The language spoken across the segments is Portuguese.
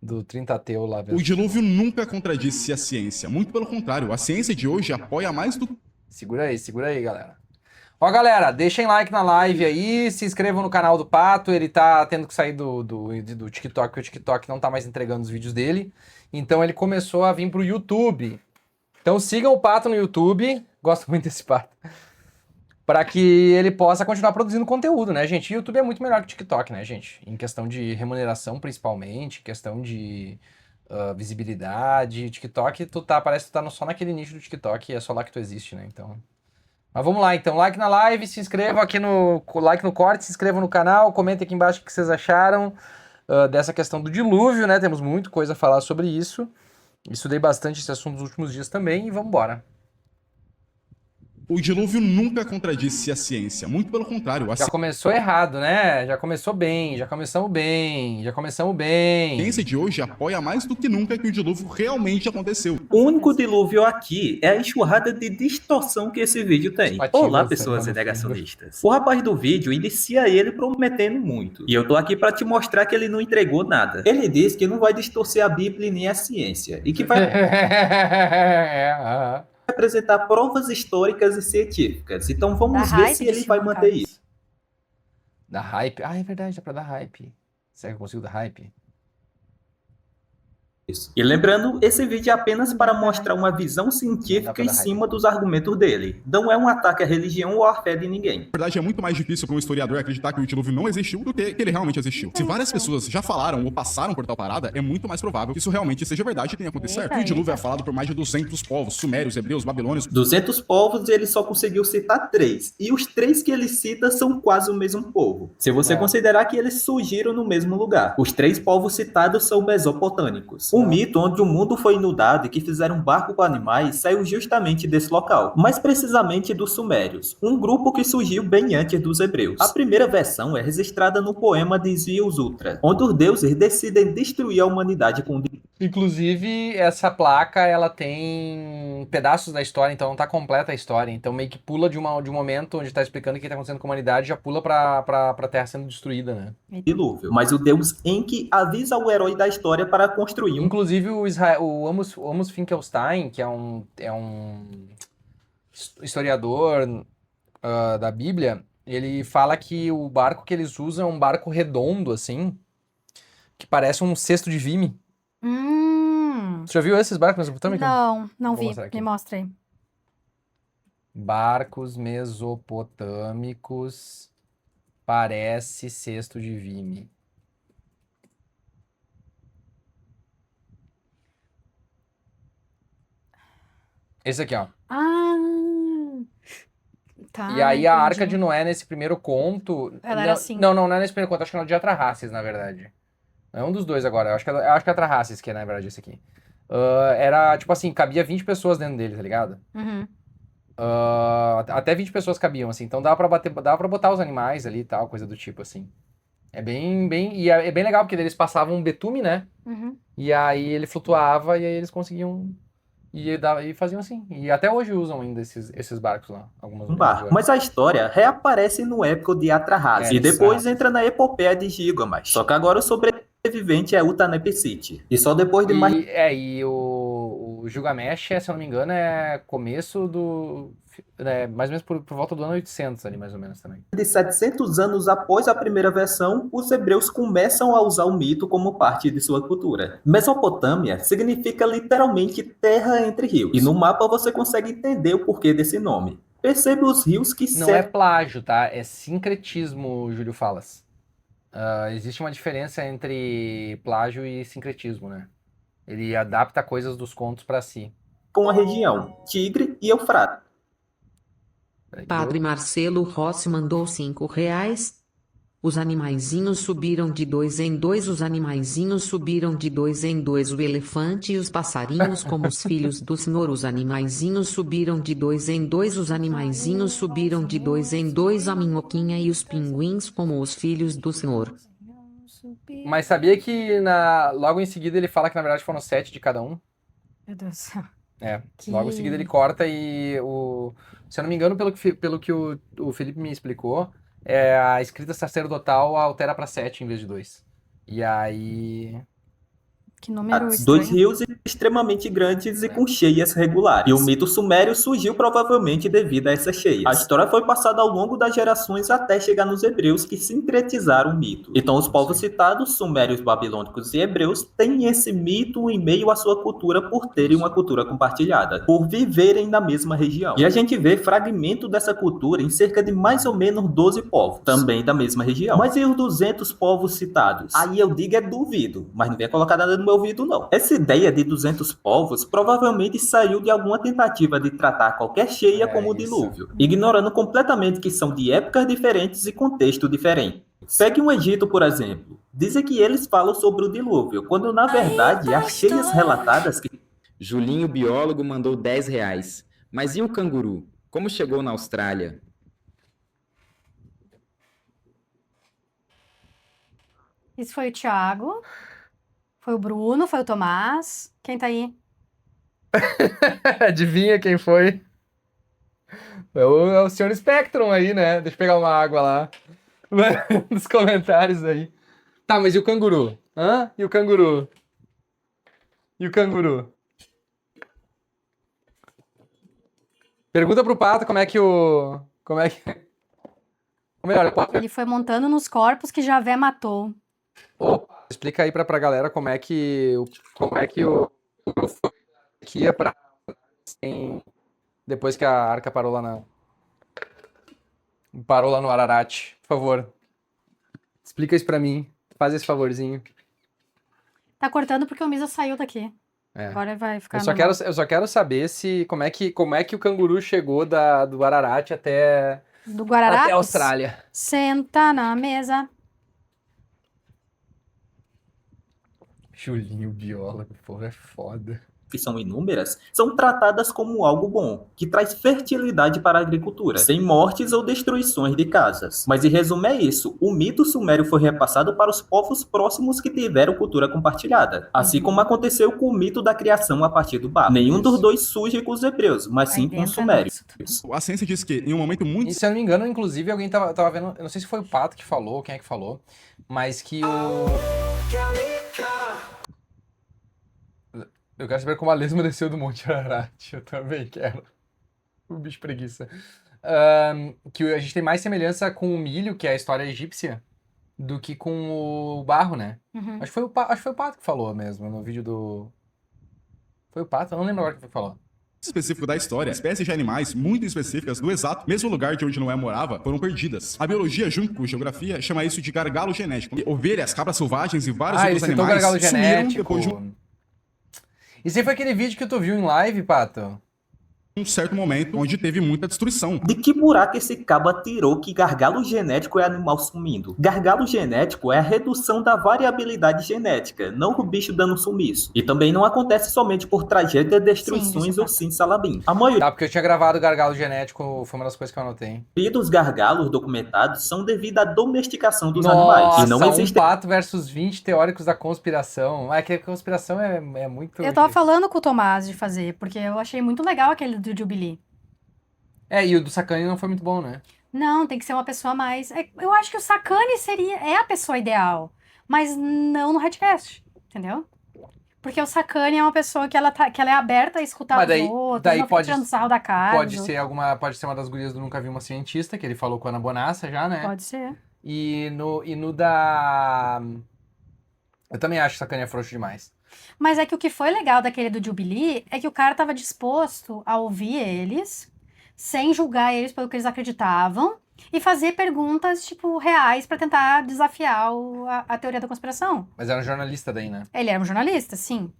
do Trintateu lá. O dilúvio nunca contradisse a ciência. Muito pelo contrário, a ciência de hoje apoia mais do... Segura aí, galera. Ó, galera, deixem like na live aí, se inscrevam no canal do Pato, ele tá tendo que sair do TikTok, porque o TikTok não tá mais entregando os vídeos dele, então ele começou a vir pro YouTube. Então sigam o Pato no YouTube, gosto muito desse Pato, para que ele possa continuar produzindo conteúdo, né, gente? O YouTube é muito melhor que o TikTok, né, gente? Em questão de remuneração, principalmente, questão de visibilidade. TikTok, parece que tu tá só naquele nicho do TikTok e é só lá que tu existe, né? Então... Mas vamos lá, então. Like na live, se inscrevam aqui like no corte, se inscrevam no canal, comentem aqui embaixo o que vocês acharam dessa questão do dilúvio, né? Temos muita coisa a falar sobre isso. Estudei bastante esse assunto nos últimos dias também e vamos embora. O dilúvio nunca contradisse a ciência. Muito pelo contrário, a Já começou errado, né? Já começou bem, já começamos bem. ciência de hoje apoia mais do que nunca que o dilúvio realmente aconteceu. O único dilúvio aqui é a enxurrada de distorção que esse vídeo tem. Olá, pessoas negacionistas. O rapaz do vídeo inicia ele prometendo muito. E eu tô aqui pra te mostrar que ele não entregou nada. Ele diz que não vai distorcer a Bíblia nem a ciência. E que vai apresentar provas históricas e científicas. Então vamos ver se ele vai manter isso. Da hype? Ah, é verdade, dá pra dar hype. Será que eu consigo dar hype? E lembrando, esse vídeo é apenas para mostrar uma visão científica em cima dos argumentos dele. Não é um ataque à religião ou à fé de ninguém. Na verdade, é muito mais difícil para um historiador acreditar que o dilúvio não existiu do que ele realmente existiu. Se várias pessoas já falaram ou passaram por tal parada, é muito mais provável que isso realmente seja verdade e tenha acontecido. E o dilúvio é falado por mais de 200 povos, sumérios, hebreus, babilônios. 200 povos e ele só conseguiu citar 3. E os 3 que ele cita são quase o mesmo povo. Se você considerar que eles surgiram no mesmo lugar. Os 3 povos citados são mesopotâmicos. O mito onde o mundo foi inundado e que fizeram um barco com animais saiu justamente desse local, mais precisamente dos sumérios, um grupo que surgiu bem antes dos hebreus. A primeira versão é registrada no poema de Ziuzutra, onde os deuses decidem destruir a humanidade com... Inclusive, essa placa, ela tem pedaços da história, então não tá completa a história. Então meio que pula de um momento onde tá explicando o que tá acontecendo com a humanidade, já pula pra Terra sendo destruída, né? dilúvio. Mas o deus Enki avisa o herói da história para construir um... Inclusive, o Amos Finkelstein, que é um historiador da Bíblia, ele fala que o barco que eles usam é um barco redondo, assim, que parece um cesto de vime. Você já viu esses barcos mesopotâmicos? Não Vou vi. mostrar aqui. Me mostra aí. Barcos mesopotâmicos, parece cesto de vime. Esse aqui, ó. Ah, tá. E aí a Arca entendi. de Noé, nesse primeiro conto... Ela era assim. Não é nesse primeiro conto, acho que é no de Atrahasis, na verdade. É um dos dois agora, eu acho que é Atrahasis que é, na verdade, esse aqui. Era, tipo assim, cabia 20 pessoas dentro dele, tá ligado? Uhum. Até 20 pessoas cabiam, assim, então dava pra botar os animais ali e tal, coisa do tipo, assim. É é bem legal, porque eles passavam um betume, né? Uhum. E aí ele flutuava e aí eles conseguiam... E faziam assim. E até hoje usam ainda esses barcos lá. Algumas barco. Mas a história reaparece no épico de Atrahasis e depois entra na epopeia de Gilgamesh. Só que agora o sobrevivente é Utnapishtim. E só depois de mais... E o Gilgamesh, se eu não me engano, é começo do... mais ou menos por volta do ano 800 ali, mais ou menos também. de 700 anos após a primeira versão, os hebreus começam a usar o mito como parte de sua cultura. Mesopotâmia significa literalmente terra entre rios. E no mapa você consegue entender o porquê desse nome. Perceba os rios que... Não é plágio, tá? É sincretismo, Júlio Falas. Existe uma diferença entre plágio e sincretismo, né? Ele adapta coisas dos contos pra si. Com a região Tigre e Eufrates. Padre Marcelo Rossi mandou R$5. Os animaizinhos subiram de 2 em 2, os animaizinhos subiram de 2 em 2, o elefante e os passarinhos como os filhos do Senhor, os animaizinhos subiram de 2 em 2, os animaizinhos subiram de 2 em 2, a minhoquinha e os pinguins como os filhos do Senhor. Mas sabia que logo em seguida ele fala que na verdade foram 7 de cada um? Meu Deus do céu. Logo em seguida ele corta e se eu não me engano, pelo que o Felipe me explicou, a escrita sacerdotal altera pra 7 em vez de 2. E aí... Que número Dois estranho. rios extremamente grandes e com cheias regulares. E o mito sumério surgiu provavelmente devido a essas cheias. A história foi passada ao longo das gerações até chegar nos hebreus, que sincretizaram o mito. Então os povos citados, sumérios, babilônicos e hebreus, têm esse mito em meio à sua cultura por terem uma cultura compartilhada, por viverem na mesma região. E a gente vê fragmento dessa cultura em cerca de mais ou menos 12 povos, também da mesma região. Mas e os 200 povos citados? Aí eu digo duvido, mas não venha colocar nada no meu ouvido não. Essa ideia de 200 povos provavelmente saiu de alguma tentativa de tratar qualquer cheia como o dilúvio, ignorando completamente que são de épocas diferentes e contexto diferente. Pegue um Egito, por exemplo. Dizem que eles falam sobre o dilúvio, quando na verdade as cheias relatadas que Julinho, biólogo, mandou R$ 10. Mas e o canguru? Como chegou na Austrália? Isso foi o Thiago. Foi o Bruno, foi o Tomás. Quem tá aí? Adivinha quem foi? É o Sr. Spectrum aí, né? Deixa eu pegar uma água lá. Nos comentários aí. Tá, mas e o canguru? Hã? E o canguru? E o canguru? Pergunta pro Pato como é que o... Como é que... Ou melhor, Ele foi montando nos corpos que Javé matou. explica aí pra galera como é que o que ia pra depois que a arca parou lá no Ararat, por favor. Explica isso pra mim. Faz esse favorzinho. Tá cortando porque o Misa saiu daqui. É. Agora vai ficar Eu só quero saber se como é que o canguru chegou do Ararat até do Guararapes. até a Austrália. Senta na mesa. Julinho, biólogo, porra, é foda. que são inúmeras, são tratadas como algo bom, que traz fertilidade para a agricultura, sem mortes ou destruições de casas. Mas em resumo é isso, o mito sumério foi repassado para os povos próximos que tiveram cultura compartilhada, assim como aconteceu com o mito da criação a partir do barro. Nenhum dos dois surge com os hebreus, mas sim com os sumérios. A ciência diz que em um momento muito E se eu não me engano, inclusive, alguém tava vendo, eu não sei se foi o Pato que falou, quem é que falou, mas que o... Eu quero saber como a lesma desceu do Monte Ararat. Eu também quero. O bicho preguiça. Que a gente tem mais semelhança com o milho, que é a história egípcia, do que com o barro, né? Uhum. Acho que foi o Pato que falou mesmo, no vídeo do... Foi o Pato? Eu não lembro agora quem falou. específico da história, espécies de animais muito específicas do exato mesmo lugar de onde Noé morava foram perdidas. A biologia, junto com a geografia, chama isso de gargalo genético. E ovelhas, cabras selvagens e vários Ele outros citou animais gargalo sumiram genético. depois de Esse aí foi aquele vídeo que tu viu em live, Pato? um certo momento onde teve muita destruição. De que buraco esse cabo atirou que gargalo genético é animal sumindo? Gargalo genético é a redução da variabilidade genética, não o bicho dando sumiço. E também não acontece somente por tragédia, destruições ou sim salabim. A maioria Tá, porque eu tinha gravado gargalo genético, foi uma das coisas que eu anotei. dos gargalos documentados são devido à domesticação dos animais. E não Um existe pato versus 20 teóricos da conspiração. É que a conspiração é muito... Eu tava falando com o Tomás de fazer, porque eu achei muito legal aquele do Jubilee. E o do Sakane não foi muito bom, né? Não, tem que ser uma pessoa mais... eu acho que o Sakane é a pessoa ideal, mas não no Redcast, entendeu? Porque o Sakane é uma pessoa que ela é aberta a escutar Mas os outros, daí não fica pode- tirando sarro da cara. Pode ser uma das gurias do Nunca Vi Uma Cientista, que ele falou com a Ana Bonassa já, né? Pode ser. E no da... Eu também acho que Sakane é frouxo demais. Mas é que o que foi legal daquele do Jubilee é que o cara tava disposto a ouvir eles, sem julgar eles pelo que eles acreditavam, e fazer perguntas, tipo, reais pra tentar desafiar a teoria da conspiração. Mas era um jornalista daí, né? Ele era um jornalista, sim.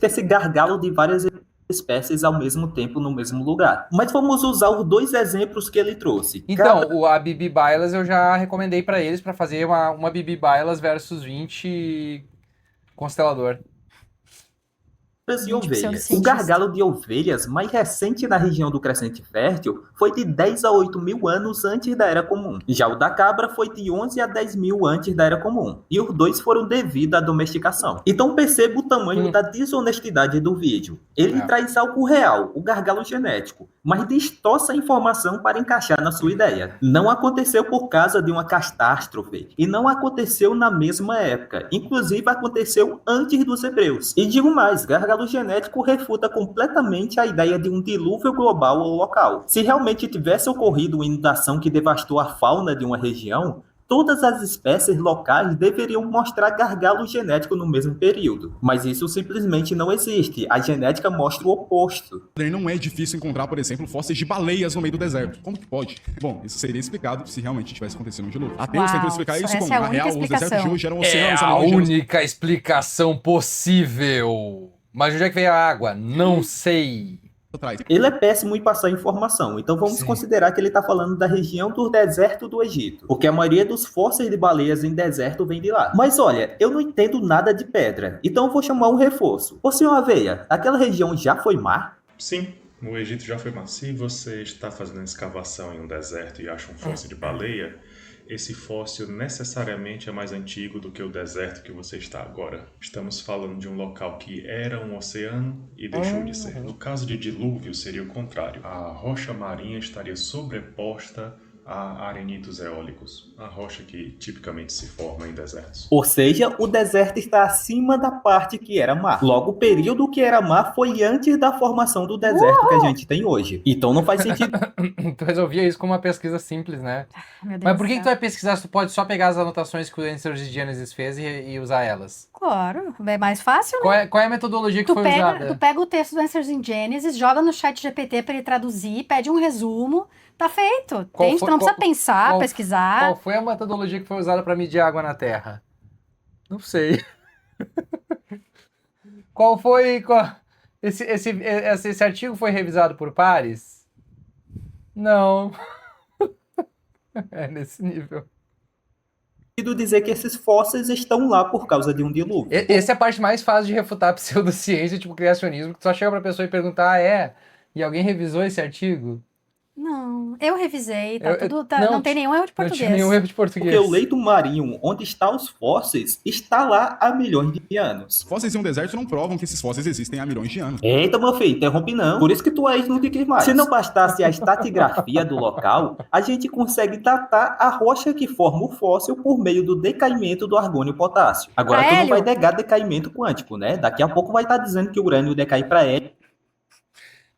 esse gargalo de várias espécies ao mesmo tempo no mesmo lugar. Mas vamos usar os dois exemplos que ele trouxe. Então, a Bibi Bailas eu já recomendei pra eles pra fazer uma Bibi Bailas versus 20 Constelador. de 20 ovelhas. O pseudocientistas. gargalo de ovelhas mais recente na região do Crescente Fértil foi de 10 a 8 mil anos antes da Era Comum. Já o da cabra foi de 11 a 10 mil antes da Era Comum. E os dois foram devido à domesticação. Então perceba o tamanho da desonestidade do vídeo. Ele traz algo real, o gargalo genético, mas distorce a informação para encaixar na sua ideia. Não aconteceu por causa de uma catástrofe e não aconteceu na mesma época. Inclusive aconteceu antes dos hebreus. E digo mais, gargalo genético refuta completamente a ideia de um dilúvio global ou local. Se realmente tivesse ocorrido uma inundação que devastou a fauna de uma região, todas as espécies locais deveriam mostrar gargalo genético no mesmo período. Mas isso simplesmente não existe. A genética mostra o oposto. Não é difícil encontrar, por exemplo, fósseis de baleias no meio do deserto. Como que pode? Bom, isso seria explicado se realmente tivesse acontecido um dilúvio. Ateus tentam explicar isso essa como, é a na única real, os desertos de explicação. hoje eram É oceanos. a única explicação possível. Mas de onde é que veio a água? Não sei. Atrás. Ele é péssimo em passar informação, então vamos Sim. considerar que ele está falando da região do deserto do Egito, porque a maioria dos fósseis de baleias em deserto vem de lá. Mas olha, eu não entendo nada de pedra, então eu vou chamar um reforço. Ô senhor Aveia, aquela região já foi mar? Sim, o Egito já foi mar. Se você está fazendo escavação em um deserto e acha um fóssil de baleia, esse fóssil necessariamente é mais antigo do que o deserto que você está agora. Estamos falando de um local que era um oceano e deixou de ser. No caso de dilúvio, seria o contrário. A rocha marinha estaria sobreposta a arenitos eólicos, a rocha que tipicamente se forma em desertos. Ou seja, o deserto está acima da parte que era mar. Logo, o período que era mar foi antes da formação do deserto que a gente tem hoje. Então não faz sentido Tu resolvia isso com uma pesquisa simples, né? Meu Deus Mas do por que tu céu. vai pesquisar se tu pode só pegar as anotações que o Answers de Genesis fez e usar elas? Claro, é mais fácil, né? Qual é a metodologia que Tu foi pega, usada? tu pega o texto do Answers in Genesis, joga no chat GPT para ele traduzir, pede um resumo, tá feito. Qual Entende? foi- Tu não precisa qual- pensar, qual- pesquisar. Qual foi a metodologia que foi usada para medir água na Terra? Não sei. Qual foi... Esse artigo foi revisado por pares? Não. É nesse nível. dizer que esses fósseis estão lá por causa de um dilúvio. Essa é a parte mais fácil de refutar a pseudociência, tipo criacionismo, que tu só chega pra pessoa e perguntar, e alguém revisou esse artigo? Não, eu revisei, tá Eu- tudo, não, não tem nenhum erro de Não português. tinha nenhum erro de português. Porque o leito marinho onde estão os fósseis está lá há milhões de anos. Fósseis em um deserto não provam que esses fósseis existem há milhões de anos. Eita, meu filho, interrompe não. Por isso que tu aí não te quis mais. Se não bastasse a estratigrafia do local, a gente consegue datar a rocha que forma o fóssil por meio do decaimento do argônio e potássio. Agora tu não Hélio. vai negar decaimento quântico, né? Daqui a pouco vai estar dizendo que o urânio decai para hélio.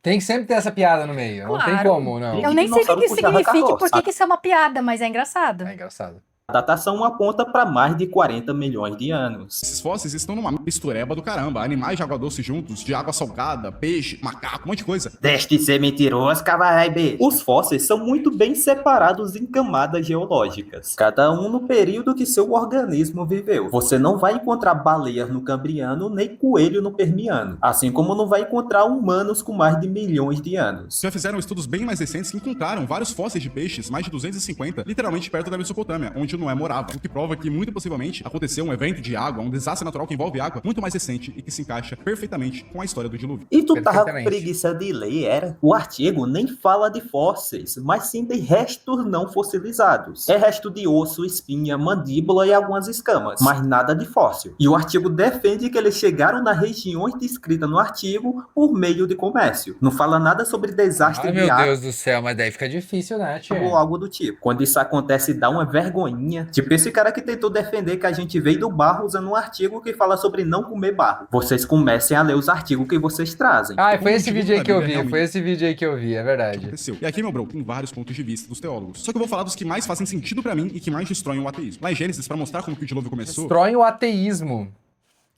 Tem que sempre ter essa piada no meio. Não tem Claro. como, não. Eu nem sei o que Dinossauro isso puxava significa e por carroça. que isso é uma piada, mas é engraçado. É engraçado. A datação aponta para mais de 40 milhões de anos. Esses fósseis estão numa mistureba do caramba. Animais de água doce juntos, de água salgada, peixe, macaco, um monte de coisa. Deste ser mentiroso, cavaraibe. Os fósseis são muito bem separados em camadas geológicas, cada um no período que seu organismo viveu. Você não vai encontrar baleias no Cambriano nem coelho no Permiano, assim como não vai encontrar humanos com mais de milhões de anos. Já fizeram estudos bem mais recentes que encontraram vários fósseis de peixes, mais de 250, literalmente perto da Mesopotâmia, onde Noé morava, o que prova que muito possivelmente aconteceu um evento de água, um desastre natural que envolve água, muito mais recente e que se encaixa perfeitamente com a história do dilúvio. E tu tava com Perfeitamente. preguiça de ler, era? O artigo nem fala de fósseis, mas sim de restos não fossilizados. É resto de osso, espinha, mandíbula e algumas escamas, mas nada de fóssil. E o artigo defende que eles chegaram nas regiões descritas no artigo por meio de comércio. Não fala nada sobre desastre Ai, de meu água Deus do céu, mas daí fica difícil, né, tia? ou algo do tipo. Quando isso acontece, dá uma vergonhinha. Tipo esse cara que tentou defender que a gente veio do barro usando um artigo que fala sobre não comer barro. Vocês comecem a ler os artigos que vocês trazem. Ah, foi esse Como vídeo aí que eu Bíblia, vi, realmente. foi esse vídeo aí que eu vi, é verdade. Aconteceu. E aqui, meu bro, tem vários pontos de vista dos teólogos. Só que eu vou falar dos que mais fazem sentido pra mim e que mais destroem o ateísmo. Lá em Gênesis, pra mostrar como que o dilúvio começou, Destroem o ateísmo.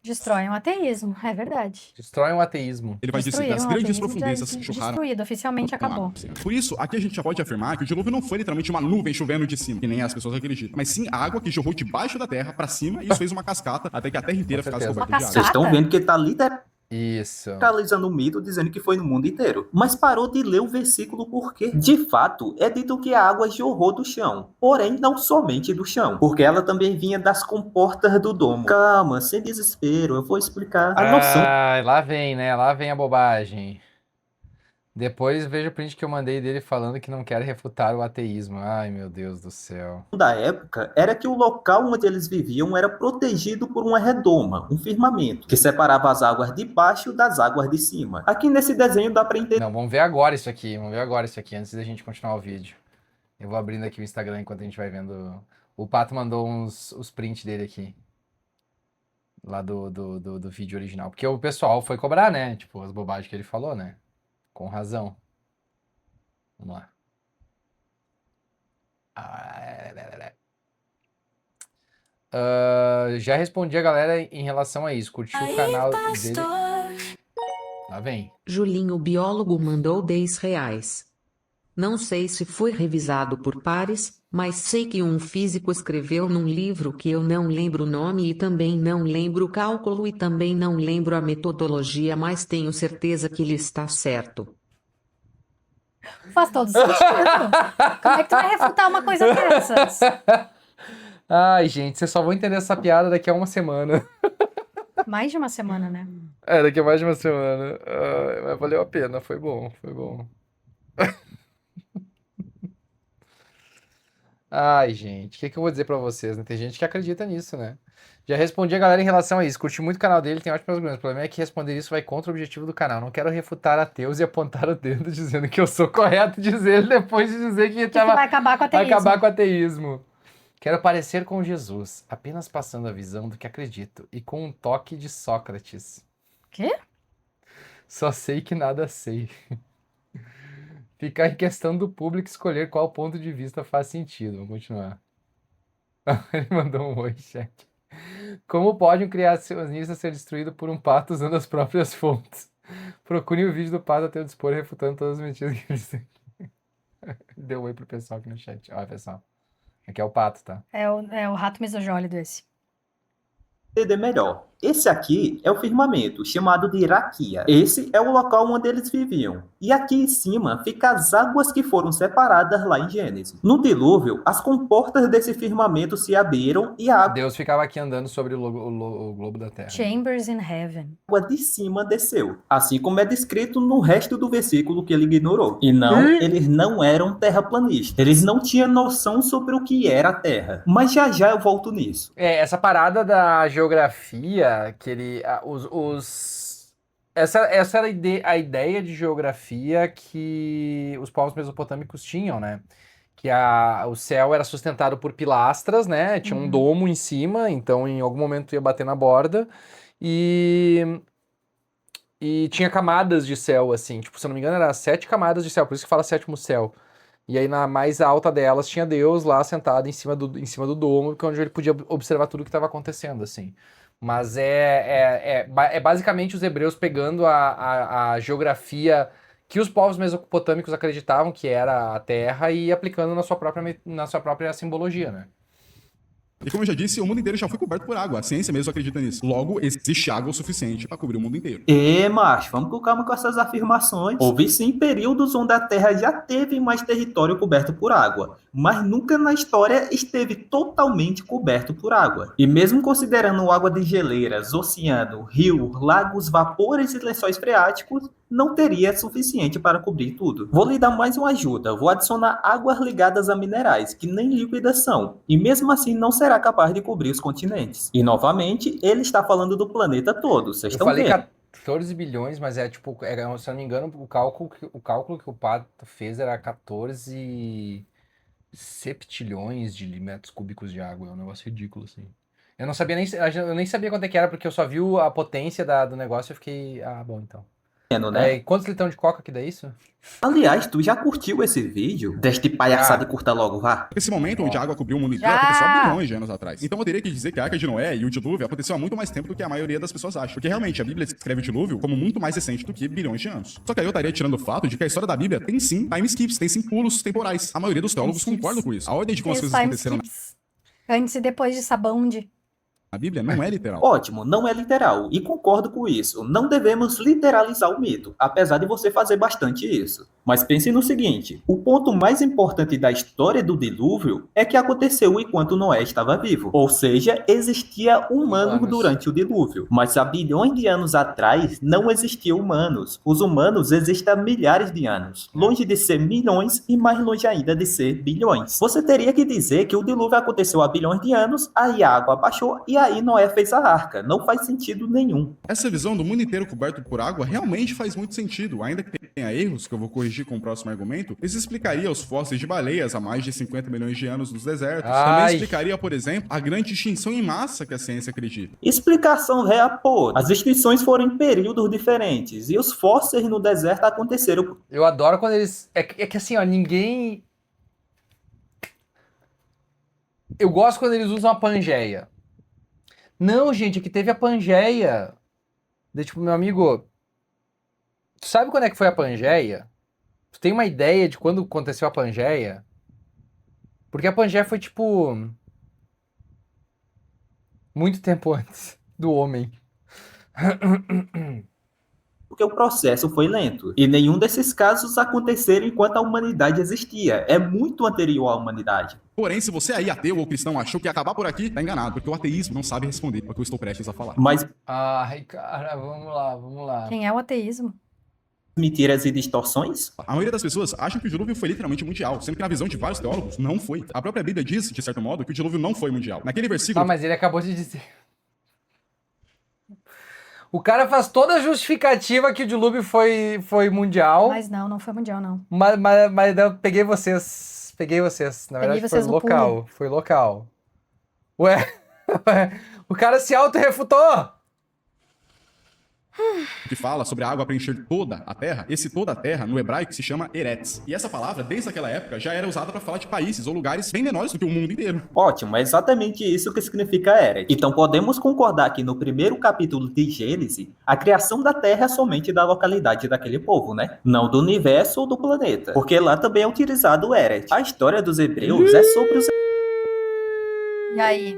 Destroem o ateísmo, é verdade. Destroem o ateísmo. ele vai dizer Destruíram das o grandes ateísmo, profundezas já- que chocaram. Destruído, oficialmente acabou. Por isso, aqui a gente já pode afirmar que o dilúvio não foi literalmente uma nuvem chovendo de cima, que nem as pessoas acreditam, mas sim água que jorrou debaixo da terra pra cima e isso fez uma cascata até que a terra inteira Com ficasse certeza. coberta de Uma água. Vocês estão Cascata? vendo que tá literalmente Isso. Localizando o mito, dizendo que foi no mundo inteiro. Mas parou de ler o versículo porque, de fato, é dito que a água jorrou do chão. Porém, não somente do chão, porque ela também vinha das comportas do domo. Calma, sem desespero, eu vou explicar. A noção Ai, lá vem, né? Lá vem a bobagem. Depois veja o print que eu mandei dele falando que não quer refutar o ateísmo. Ai, meu Deus do céu. da época era que o local onde eles viviam era protegido por uma redoma, um firmamento, que separava as águas de baixo das águas de cima. Aqui nesse desenho dá para entender Não, vamos ver agora isso aqui. Vamos ver agora isso aqui, antes da gente continuar o vídeo. Eu vou abrindo aqui o Instagram enquanto a gente vai vendo. O Pato mandou os prints dele aqui. Lá do vídeo original. Porque o pessoal foi cobrar, né? Tipo, as bobagens que ele falou, né? Com razão. Vamos lá. Já respondi a galera em relação a isso. Curtiu o canal dele? Lá vem. Julinho Biólogo mandou R$ 10. Não sei se foi revisado por pares, mas sei que um físico escreveu num livro que eu não lembro o nome e também não lembro o cálculo e também não lembro a metodologia, mas tenho certeza que ele está certo. Faz todo sentido. Como é que tu vai refutar uma coisa dessas? Ai, gente, vocês só vão entender essa piada daqui a uma semana. Mais de uma semana, né? É, daqui a mais de uma semana. Mas valeu a pena, foi bom, foi bom. Ai, gente, o que eu vou dizer pra vocês, né? Tem gente que acredita nisso, né? Já respondi a galera em relação a isso. Curti muito o canal dele, tem ótimos argumentos. O problema é que responder isso vai contra o objetivo do canal. Não quero refutar ateus e apontar o dedo dizendo que eu sou correto dizer depois de dizer que Que vai acabar com o vai ateísmo. acabar com o ateísmo. Quero parecer com Jesus, apenas passando a visão do que acredito e com um toque de Sócrates. Quê? Só sei que nada sei. Ficar em questão do público escolher qual ponto de vista faz sentido. Vamos continuar. Ele mandou um oi, chat. Como pode um criacionista ser destruído por um pato usando as próprias fontes? Procure o vídeo do pato a teu dispor refutando todas as mentiras que ele disse. Deu oi pro pessoal aqui no chat. Olha, pessoal. Aqui é o pato, tá? É o rato mesojólido esse. entender melhor. Esse aqui é o firmamento, chamado de Iraquia. Esse é o local onde eles viviam. E aqui em cima fica as águas que foram separadas lá em Gênesis. No dilúvio, as comportas desse firmamento se abriram e a Deus ficava aqui andando sobre o globo da Terra. Chambers in Heaven. água de cima desceu. Assim como é descrito no resto do versículo que ele ignorou. E não, eles não eram terraplanistas. Eles não tinham noção sobre o que era a Terra. Mas já eu volto nisso. Essa parada da geografia, que ele... Essa era a ideia de geografia que os povos mesopotâmicos tinham, né? Que o céu era sustentado por pilastras, né? Tinha um domo em cima, então em algum momento ia bater na borda. E tinha camadas de céu, assim. Tipo, se eu não me engano, era 7 camadas de céu, por isso que fala sétimo céu. E aí na mais alta delas tinha Deus lá sentado em cima do domo, onde ele podia observar tudo o que estava acontecendo, assim. Mas é basicamente os hebreus pegando a geografia que os povos mesopotâmicos acreditavam que era a Terra e aplicando na sua própria simbologia, né? E como eu já disse, o mundo inteiro já foi coberto por água. A ciência mesmo acredita nisso. Logo, existe água o suficiente para cobrir o mundo inteiro. Macho, vamos com calma com essas afirmações. Houve sim períodos onde a Terra já teve mais território coberto por água, mas nunca na história esteve totalmente coberto por água. E mesmo considerando água de geleiras, oceano, rio, lagos, vapores e lençóis freáticos, não teria suficiente para cobrir tudo. Vou lhe dar mais uma ajuda. Vou adicionar águas ligadas a minerais, que nem líquidas são, e mesmo assim não será capaz de cobrir os continentes. E novamente, ele está falando do planeta todo. Vocês Eu estão falei vendo? 14 bilhões, mas se eu não me engano, o cálculo que o Pato fez era 14 septilhões de metros cúbicos de água. É um negócio ridículo, assim. Eu nem sabia quanto é que era, porque eu só vi a potência do negócio e eu fiquei... Ah, bom, então. Né? E quantos litrão de coca que dá isso? Aliás, tu já curtiu esse vídeo? Deste palhaçada e curta logo, vá. Esse momento onde a água cobriu o mundo inteiro Já! aconteceu há bilhões de anos atrás. Então eu teria que dizer que a Arca de Noé e o dilúvio aconteceu há muito mais tempo do que a maioria das pessoas acha. Porque realmente a Bíblia descreve o dilúvio como muito mais recente do que bilhões de anos. Só que aí eu estaria tirando o fato de que a história da Bíblia tem sim time skips, tem sim pulos temporais. A maioria dos teólogos concordam com isso. A ordem de como as coisas aconteceram Antes e depois de Sabonde. na A Bíblia não é literal. Ótimo, não é literal, e concordo com isso. Não devemos literalizar o mito, apesar de você fazer bastante isso. Mas pense no seguinte, o ponto mais importante da história do dilúvio é que aconteceu enquanto Noé estava vivo. Ou seja, existia humano durante o dilúvio. Mas há bilhões de anos atrás não existiam humanos. Os humanos existem há milhares de anos. Longe de ser milhões e mais longe ainda de ser bilhões. Você teria que dizer que o dilúvio aconteceu há bilhões de anos, aí a água baixou e aí Noé fez a arca. Não faz sentido nenhum. Essa visão do mundo inteiro coberto por água realmente faz muito sentido, ainda que tenha erros que eu vou corrigir com o próximo argumento. Isso explicaria os fósseis de baleias há mais de 50 milhões de anos nos desertos. Também explicaria, por exemplo, a grande extinção em massa que a ciência acredita. Explicação real, pô. As extinções foram em períodos diferentes e os fósseis no deserto aconteceram. Eu adoro quando eles... É que assim, ó, ninguém... Eu gosto quando eles usam a Pangeia. Não, gente, aqui teve a Pangeia. Tipo, meu amigo, tu sabe quando é que foi a Pangeia? Tu tem uma ideia de quando aconteceu a Pangeia? Porque a Pangeia foi, tipo, muito tempo antes do homem. Porque o processo foi lento. E nenhum desses casos aconteceram enquanto a humanidade existia. É muito anterior à humanidade. Porém, se você aí, ateu ou cristão, achou que ia acabar por aqui, tá enganado, porque o ateísmo não sabe responder ao que eu estou prestes a falar. Mas Ai, cara, vamos lá. Quem é o ateísmo? mentiras e distorções? A maioria das pessoas acham que o dilúvio foi literalmente mundial, sendo que na visão de vários teólogos, não foi. A própria Bíblia diz, de certo modo, que o dilúvio não foi mundial. Naquele versículo... Ah, mas ele acabou de dizer. O cara faz toda a justificativa que o dilúvio foi mundial. Mas não foi mundial, não. Mas eu peguei vocês. Na verdade, vocês foi no local. pulo. Foi local. Ué, o cara se auto-refutou. que fala sobre a água preencher toda a terra, esse toda a terra, no hebraico, se chama Eretz. E essa palavra, desde aquela época, já era usada para falar de países ou lugares bem menores do que o mundo inteiro. Ótimo, é exatamente isso que significa Eret. Então podemos concordar que no primeiro capítulo de Gênesis, a criação da Terra é somente da localidade daquele povo, né? Não do universo ou do planeta. Porque lá também é utilizado o Eret. A história dos hebreus é sobre os E aí?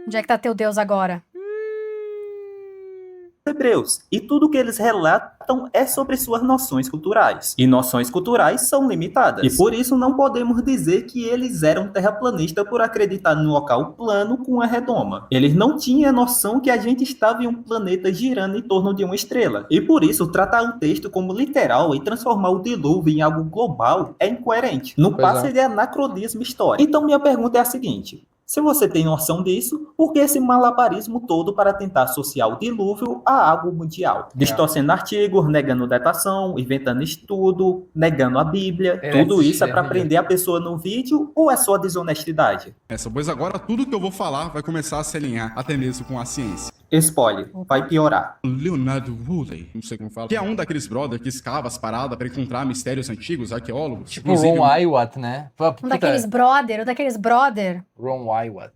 Onde é que tá teu Deus agora? hebreus. E tudo que eles relatam é sobre suas noções culturais. E noções culturais são limitadas. E por isso não podemos dizer que eles eram terraplanistas por acreditar num local plano com uma redoma. Eles não tinham a noção que a gente estava em um planeta girando em torno de uma estrela. E por isso, tratar o texto como literal e transformar o dilúvio em algo global é incoerente. Não passa de anacronismo histórico. Então minha pergunta é a seguinte: se você tem noção disso, por que esse malabarismo todo para tentar associar o dilúvio a algo mundial? Distorcendo artigos, negando datação, inventando estudo, negando a Bíblia. Tudo isso é para prender a pessoa no vídeo ou é só desonestidade? Pois agora tudo que eu vou falar vai começar a se alinhar até mesmo com a ciência. Spoiler, vai piorar. Leonard Woolley, não sei como fala, que é um daqueles brothers que escava as paradas para encontrar mistérios antigos, arqueólogos. Tipo Ron Wyatt, né? Um daqueles brother. Ron Wyatt.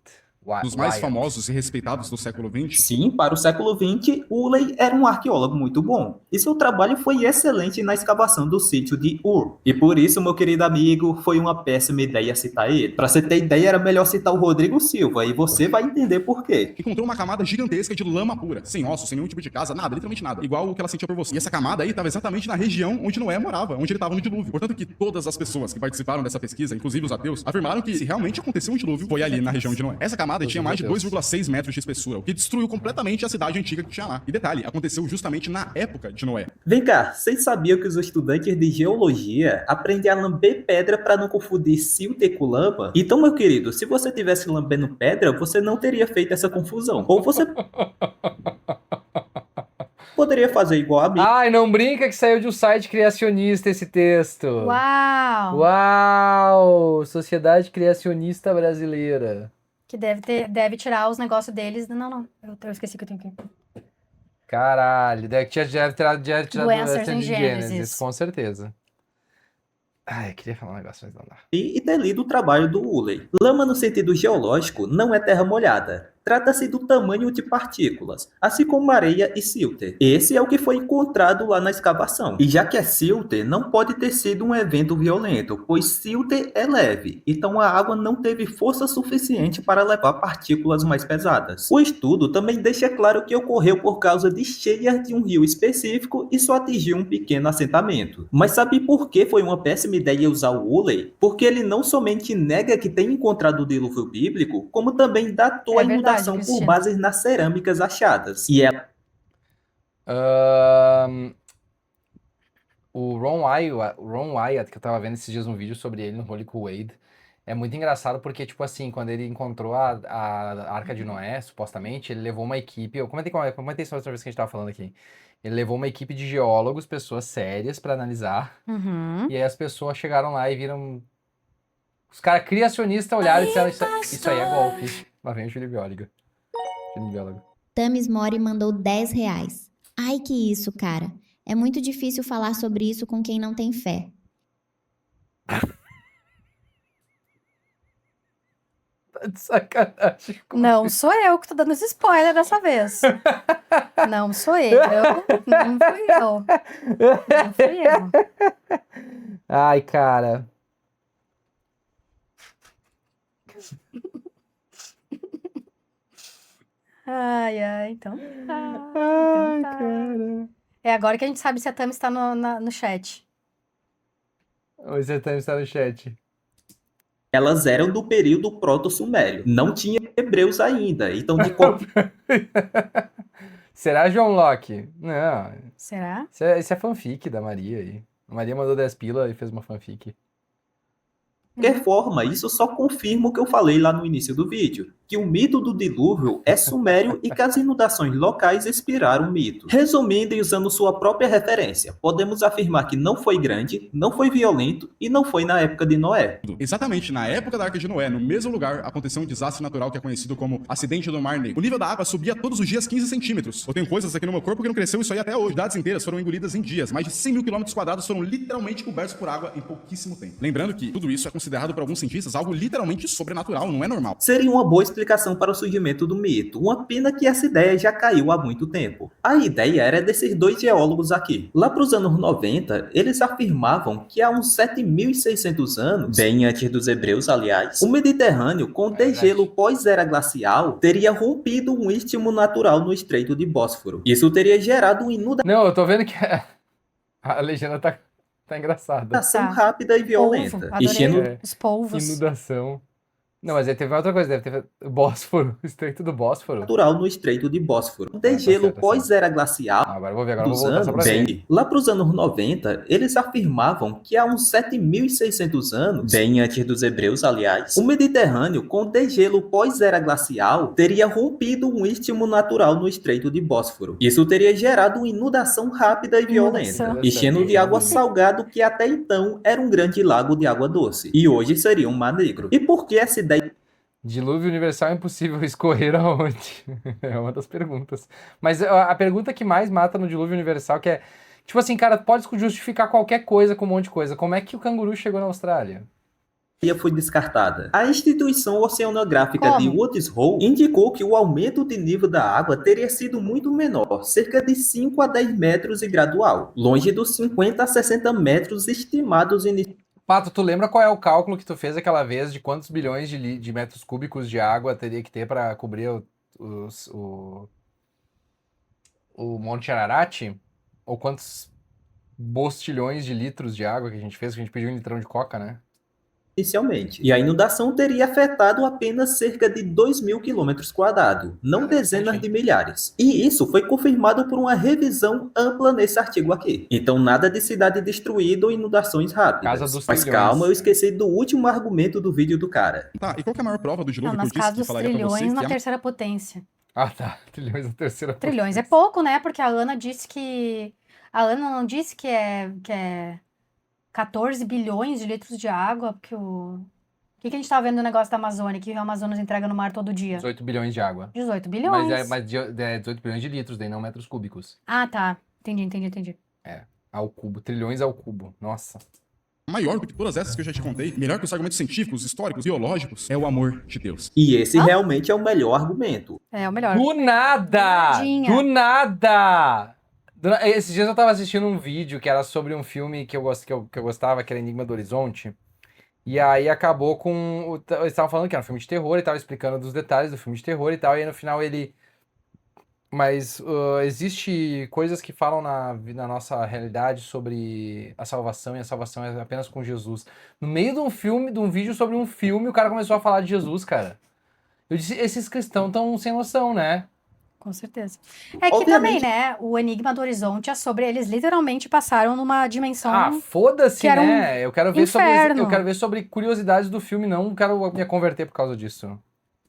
Dos mais famosos e respeitados do século XX. Sim, para o século XX, Woolley era um arqueólogo muito bom. E seu trabalho foi excelente na escavação do sítio de Ur. E por isso, meu querido amigo, foi uma péssima ideia citar ele. Para você ter ideia, era melhor citar o Rodrigo Silva, e você vai entender por quê. Encontrou uma camada gigantesca de lama pura, sem ossos, sem nenhum tipo de casa, nada, literalmente nada. Igual o que ela sentia por você. E essa camada aí estava exatamente na região onde Noé morava, onde ele estava no dilúvio. Portanto que todas as pessoas que participaram dessa pesquisa, inclusive os ateus, afirmaram que se realmente aconteceu um dilúvio, foi ali na região de Noé. Essa camada tinha mais de 2,6 metros de espessura, o que destruiu completamente a cidade antiga que tinha lá. E detalhe, aconteceu justamente na época de Noé. Vem cá, vocês sabiam que os estudantes de geologia aprendem a lamber pedra para não confundir silta com lama? Então, meu querido, se você tivesse lambendo pedra, você não teria feito essa confusão. Ou você poderia fazer igual a mim. Ai, não brinca que saiu de um site criacionista esse texto. Uau! Sociedade Criacionista Brasileira. Que deve tirar os negócios deles. Não. Eu esqueci que eu tenho que... Caralho, deve tirar Doenças em Gênesis. Com certeza. Ai, eu queria falar um negócio, mas não dá. E ter lido o trabalho do Woolley. Lama no sentido geológico não é terra molhada. trata-se do tamanho de partículas, assim como areia e sílter. Esse é o que foi encontrado lá na escavação. E já que é sílter, não pode ter sido um evento violento, pois sílter é leve, então a água não teve força suficiente para levar partículas mais pesadas. O estudo também deixa claro que ocorreu por causa de cheias de um rio específico e só atingiu um pequeno assentamento. Mas sabe por que foi uma péssima ideia usar o Woolley? Porque ele não somente nega que tenha encontrado o dilúvio bíblico, como também datou É a verdade, inundação por Cristina. bases nas cerâmicas achadas. E é Ahn, o Ron Wyatt, que eu tava vendo esses dias um vídeo sobre ele no Rolê com o Wade, é muito engraçado porque, tipo assim, quando ele encontrou a Arca de Noé, supostamente, ele levou uma equipe. Eu comentei isso outra vez que a gente tava falando aqui. Ele levou uma equipe de geólogos, pessoas sérias, pra analisar. Uhum. E aí as pessoas chegaram lá e viram. Os caras criacionistas olharam e disseram: Isso aí é golpe. Lá vem o Júlio Biólogo. Júlio Biólogo. Tamis Mori mandou R$10. Ai, que isso, cara. É muito difícil falar sobre isso com quem não tem fé. Tá de sacanagem. Não sou eu que tô dando esse spoiler dessa vez. Não sou eu. Não fui eu. Não fui eu. Ai, cara. Ai, então tá. Ai, Então tá. cara. É agora que a gente sabe se a Tami está no chat. O Sertão está no chat. Elas eram do período proto-sumério. Não tinha hebreus ainda. Então, de qualquer Será John Locke? Não. Será? Isso é fanfic da Maria aí. A Maria mandou 10 pila e fez uma fanfic. forma, isso só confirma o que eu falei lá no início do vídeo, que o mito do dilúvio é sumério e que as inundações locais inspiraram o mito. Resumindo e usando sua própria referência, podemos afirmar que não foi grande, não foi violento e não foi na época de Noé. Exatamente na época da Arca de Noé, no mesmo lugar, aconteceu um desastre natural que é conhecido como acidente do Mar Negro. O nível da água subia todos os dias 15 centímetros. Eu tenho coisas aqui no meu corpo que não cresceu isso aí até hoje. Cidades inteiras foram engolidas em dias. Mais de 100 mil quilômetros quadrados foram literalmente cobertos por água em pouquíssimo tempo. Lembrando que tudo isso é considerado por alguns cientistas algo literalmente sobrenatural, não é normal. Seria uma boa explicação para o surgimento do mito, uma pena que essa ideia já caiu há muito tempo. A ideia era desses dois geólogos aqui. Lá para os anos 90, eles afirmavam que há uns 7.600 anos, bem antes dos hebreus, aliás, o Mediterrâneo, com degelo pós-era glacial, teria rompido um istmo natural no Estreito de Bósforo. Isso teria gerado uma inundação Não, eu tô vendo que a legenda tá engraçada. Tá. rápida e violenta, Polvo. Adorei enchendo os polvos. Inundação. Não, mas aí teve outra coisa, deve ter Bósforo, Estreito do Bósforo. natural no Estreito de Bósforo. Um tá degelo certo, tá pós-era glacial Agora eu vou ver, agora eu dos vou voltar só pra ver. bem, lá para os anos 90, eles afirmavam que há uns 7.600 anos, bem antes dos hebreus, aliás, o Mediterrâneo, com degelo pós-era glacial, teria rompido um istmo natural no Estreito de Bósforo. Isso teria gerado uma inundação rápida e violenta, Inundação. enchendo de água salgada o que até então era um grande lago de água doce, e hoje seria um mar negro. E por que essa ideia Dilúvio universal é impossível escorrer aonde? É uma das perguntas. Mas a pergunta que mais mata no dilúvio universal que é, tipo assim, cara, pode justificar qualquer coisa com um monte de coisa. Como é que o canguru chegou na Austrália? foi descartada? A instituição oceanográfica Como? de Woods Hole indicou que o aumento de nível da água teria sido muito menor, cerca de 5 a 10 metros e gradual, longe dos 50 a 60 metros estimados inicialmente. Pato, tu lembra qual é o cálculo que tu fez aquela vez de quantos bilhões de metros cúbicos de água teria que ter para cobrir o Monte Ararat? Ou quantos bostilhões de litros de água que a gente fez? Que a gente pediu um litrão de coca, né? E a inundação teria afetado apenas cerca de 2.000 quilômetros quadrados, não dezenas de milhares. E isso foi confirmado por uma revisão ampla nesse artigo aqui. Então nada de cidade destruída ou inundações rápidas. Casa dos Mas trilhões. calma, eu esqueci do último argumento do vídeo do cara. Tá, e qual que é a maior prova do Não, dilúvio nas que eu disse casas que dos falaria pra trilhões vocês na que é terceira potência. Ah, tá. Trilhões da terceira Trilhões é pouco, né? Porque a Ana disse que... A Ana não disse que é 14 bilhões de litros de água, porque o... O que a gente tava vendo no negócio da Amazônia, que o Rio Amazonas entrega no mar todo dia? 18 bilhões de água. 18 bilhões. Mas é 18 bilhões de litros, daí não metros cúbicos. Ah, tá. Entendi. Ao cubo. Trilhões ao cubo. Nossa. maior do que todas essas que eu já te contei, melhor que os argumentos científicos, históricos, biológicos, é o amor de Deus. E esse realmente é o melhor argumento. É o melhor. Do nada! Nadinha. Do nada! Esses dias eu tava assistindo um vídeo que era sobre um filme que eu gostava, que era Enigma do Horizonte. E aí acabou com. Eles estavam falando que era um filme de terror e tava explicando dos detalhes do filme de terror e tal. E aí no final ele. Mas existe coisas que falam na nossa realidade sobre a salvação, e a salvação é apenas com Jesus. No meio de um filme, de um vídeo sobre um filme, o cara começou a falar de Jesus, cara. Eu disse, esses cristãos estão sem noção, né? Com certeza. É que Obviamente. também, né, o Enigma do Horizonte é sobre eles literalmente passaram numa dimensão. Ah, foda-se, que era né? Eu quero ver inferno. eu quero ver sobre curiosidades do filme, não quero me converter por causa disso.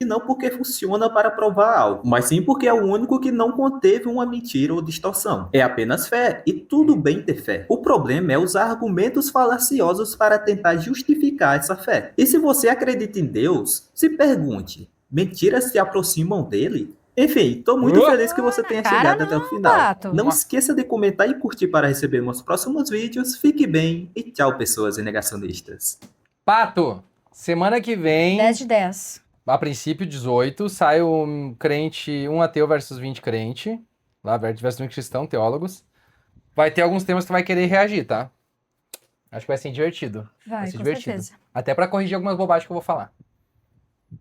E não porque funciona para provar algo, mas sim porque é o único que não conteve uma mentira ou distorção. É apenas fé, e tudo bem ter fé. O problema é usar argumentos falaciosos para tentar justificar essa fé. E se você acredita em Deus, se pergunte: mentiras se aproximam dele? Enfim, tô muito feliz que você tenha Cara, chegado até o final. Pato. Não esqueça de comentar e curtir para receber meus próximos vídeos. Fique bem e tchau, pessoas negacionistas. Pato, semana que vem, 10 de 10. a princípio 18, sai um crente, um ateu versus 20 crente, lá versus 20 cristão, teólogos. Vai ter alguns temas que tu vai querer reagir, tá? Acho que vai ser divertido. Vai, ser com divertido. certeza. Até pra corrigir algumas bobagens que eu vou falar.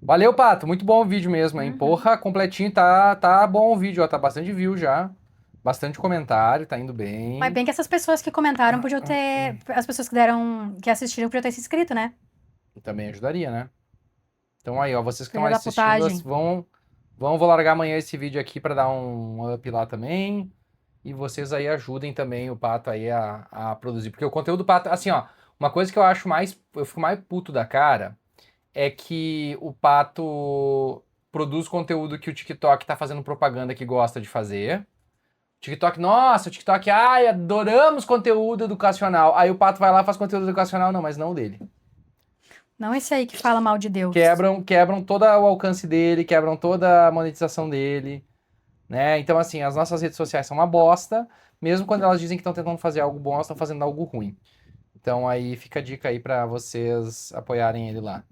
Valeu, Pato. Muito bom o vídeo mesmo, hein? Uhum. Porra, completinho. Tá bom o vídeo, ó. Tá bastante view já. Bastante comentário, tá indo bem. Mas bem que essas pessoas que comentaram podiam ter. As pessoas que assistiram podiam ter se inscrito, né? Também ajudaria, né? Então aí, ó. Vocês que estão Filha da assistindo, putagem. vou largar amanhã esse vídeo aqui pra dar um up lá também. E vocês aí ajudem também o Pato aí a produzir. Porque o conteúdo do Pato, assim, ó. Uma coisa que eu acho eu fico mais puto da cara é que o Pato produz conteúdo que o TikTok tá fazendo propaganda que gosta de fazer. TikTok, nossa, o TikTok, ai, adoramos conteúdo educacional. Aí o Pato vai lá e faz conteúdo educacional, não, mas não o dele. Não esse aí que fala mal de Deus. Quebram todo o alcance dele, quebram toda a monetização dele, né? Então, assim, as nossas redes sociais são uma bosta, mesmo quando elas dizem que estão tentando fazer algo bom, elas estão fazendo algo ruim. Então aí fica a dica aí pra vocês apoiarem ele lá.